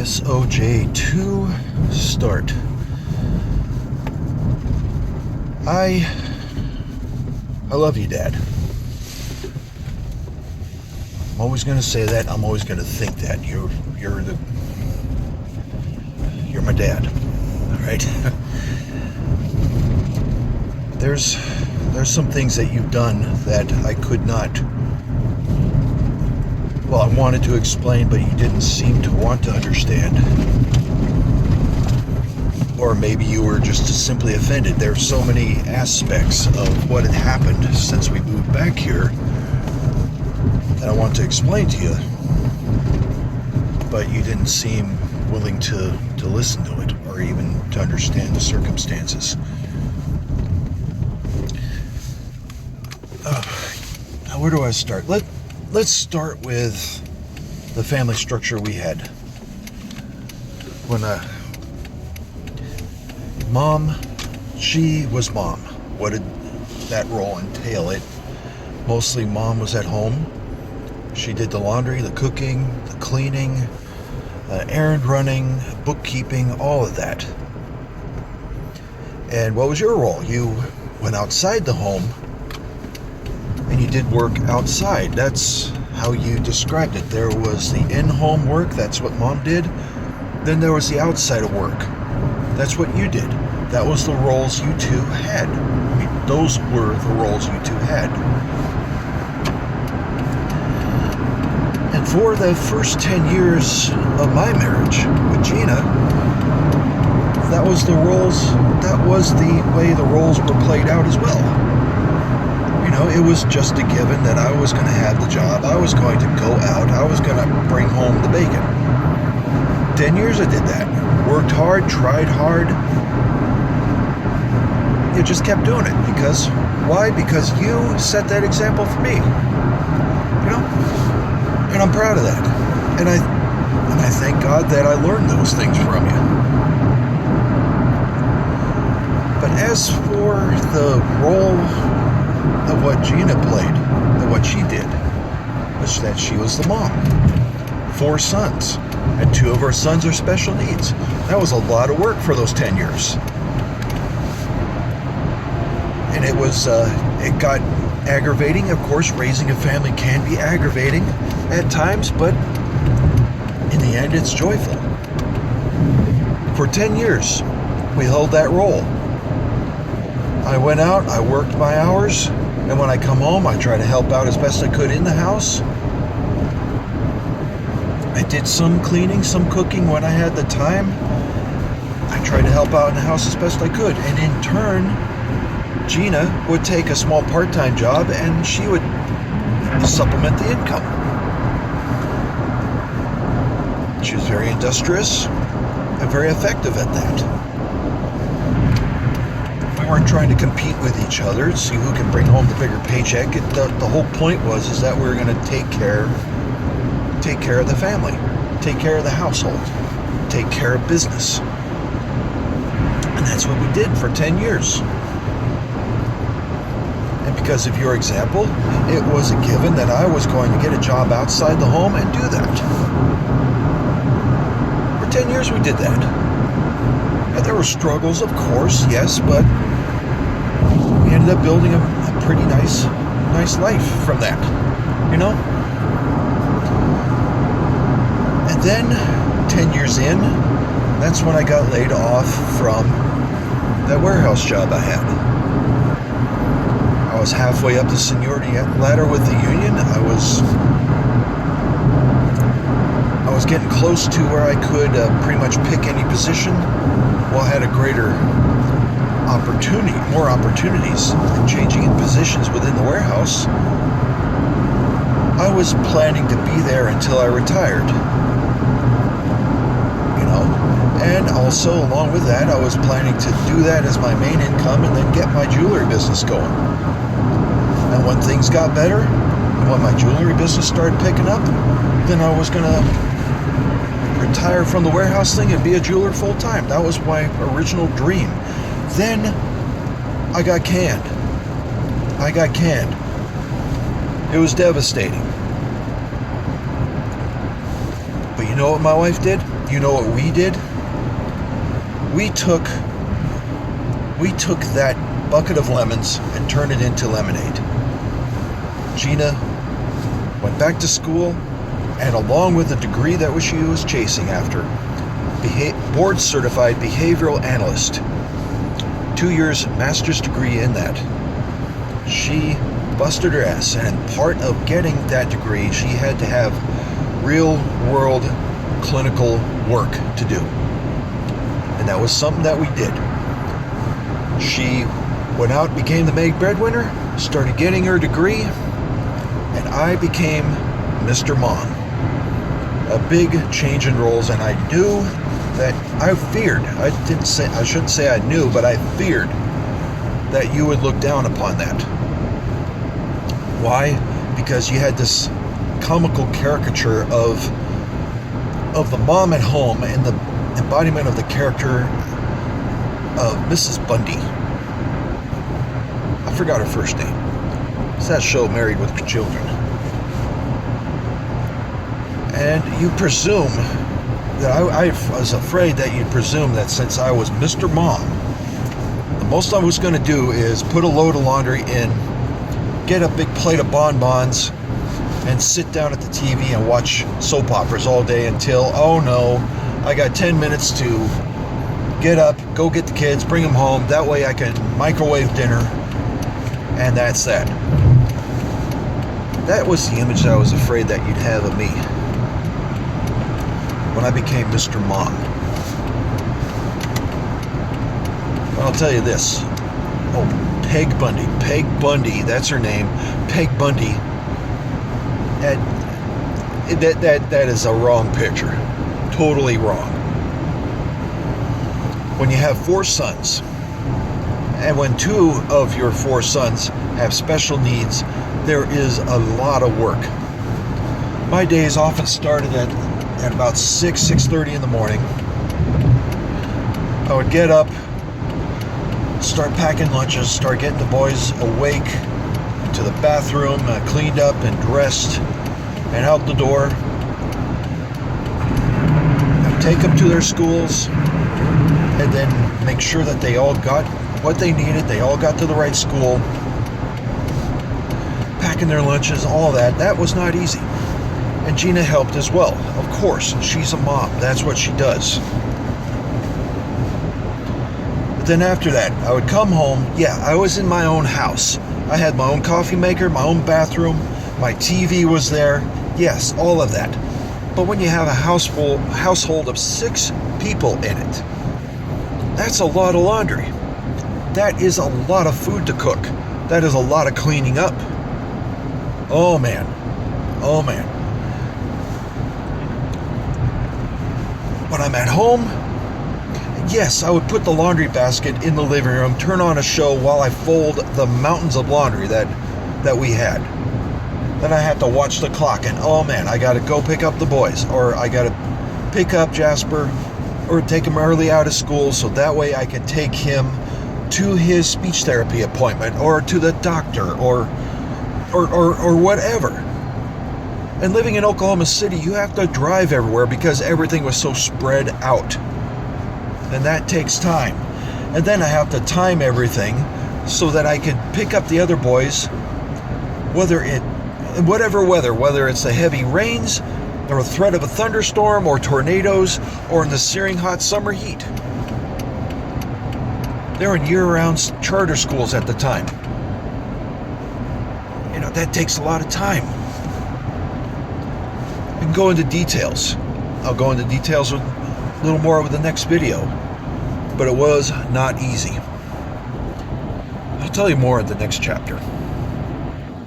SOJ2 start. I love you, Dad. I'm always going to say that. I'm always going to think that. You're my dad. All right. There's some things that you've done that I could not. Well, I wanted to explain, but you didn't seem to want to understand. Or maybe you were just simply offended. There are so many aspects of what had happened since we moved back here that I want to explain to you. But you didn't seem willing to listen to it or even to understand the circumstances. Now, where do I start? Let's start with the family structure we had. When Mom, she was Mom. What did that role entail? Mostly Mom was at home. She did the laundry, the cooking, the cleaning, errand running, bookkeeping, all of that. And what was your role? You went outside the home and you did work outside. That's how you described it. There was the in-home work, that's what Mom did. Then there was the outside of work. That's what you did. That was the roles you two had. I mean, those were the roles you two had. And for the first 10 years of my marriage with Gina, that was the roles, that was the way the roles were played out as well. You know, it was just a given that I was going to have the job. I was going to go out. I was going to bring home the bacon. 10 years I did that. Worked hard, tried hard. You just kept doing it. Because, why? Because you set that example for me. You know? And I'm proud of that. And I thank God that I learned those things from you. But as for the role of what Gina played, and what she did, was that she was the mom. 4 sons. And 2 of her sons are special needs. That was a lot of work for those 10 years. And it got aggravating. Of course, raising a family can be aggravating at times, but in the end, it's joyful. For 10 years, we held that role. I went out, I worked my hours, and when I come home, I try to help out as best I could in the house. I did some cleaning, some cooking when I had the time. I tried to help out in the house as best I could. And in turn, Gina would take a small part-time job and she would supplement the income. She was very industrious and very effective at that. We weren't trying to compete with each other, see who can bring home the bigger paycheck. The whole point was that we were going to take care of the family, take care of the household, take care of business. And that's what we did for 10 years. And because of your example, it was a given that I was going to get a job outside the home and do that. For 10 years we did that. And there were struggles, of course, yes, but we ended up building a pretty nice life from that, you know? And then, 10 years in, that's when I got laid off from that warehouse job I had. I was halfway up the seniority ladder with the union. I was getting close to where I could pretty much pick any position. Well, I had a greater opportunity, more opportunities in changing in positions within the warehouse. I was planning to be there until I retired. And also, along with that, I was planning to do that as my main income and then get my jewelry business going. And when things got better, and when my jewelry business started picking up, then I was going to retire from the warehouse thing and be a jeweler full time. That was my original dream. Then I got canned. It was devastating. But you know what my wife did? You know what we did? We took that bucket of lemons and turned it into lemonade. Gina went back to school, and along with the degree that she was chasing after, board-certified behavioral analyst, 2 years master's degree in that, she busted her ass, and part of getting that degree, she had to have real-world clinical work to do. And that was something that we did. She went out, became the maid breadwinner, started getting her degree, and I became Mr. Mom. A big change in roles, and I knew that I feared. I shouldn't say I knew, but I feared that you would look down upon that. Why? Because you had this comical caricature of the mom at home and the embodiment of the character of Mrs. Bundy. I forgot her first name. It's that show, Married with Children. And you presume that I was afraid that you'd presume that since I was Mr. Mom, the most I was going to do is put a load of laundry in, get a big plate of bonbons, and sit down at the TV and watch soap operas all day until, oh no, I got 10 minutes to get up, go get the kids, bring them home. That way I can microwave dinner, and that's that. That was the image that I was afraid that you'd have of me when I became Mr. Mom. But I'll tell you this. Oh, Peg Bundy, that's her name. Peg Bundy. That is a wrong picture. Totally wrong. When you have 4 sons, and when 2 of your 4 sons have special needs, there is a lot of work. My days often started at about 6:30 in the morning. I would get up, start packing lunches, start getting the boys awake, to the bathroom, cleaned up and dressed, and out the door. I'd take them to their schools, and then make sure that they all got what they needed, they all got to the right school, packing their lunches, all that. That was not easy. And Gina helped as well. Of course, she's a mom. That's what she does. But then after that, I would come home. Yeah, I was in my own house. I had my own coffee maker, my own bathroom. My TV was there. Yes, all of that. But when you have a household of 6 people in it, that's a lot of laundry. That is a lot of food to cook. That is a lot of cleaning up. Oh man. Oh man. When I'm at home, yes, I would put the laundry basket in the living room, turn on a show while I fold the mountains of laundry that we had. Then I had to watch the clock, and oh man, I got to go pick up the boys, or I got to pick up Jasper, or take him early out of school so that way I could take him to his speech therapy appointment, or to the doctor, or whatever. And living in Oklahoma City, you have to drive everywhere because everything was so spread out. And that takes time. And then I have to time everything so that I can pick up the other boys, whatever weather, whether it's the heavy rains, or a threat of a thunderstorm, or tornadoes, or in the searing hot summer heat. They were in year-round charter schools at the time. You know, that takes a lot of time. We can go into details. I'll go into details with a little more with the next video. But it was not easy. I'll tell you more in the next chapter.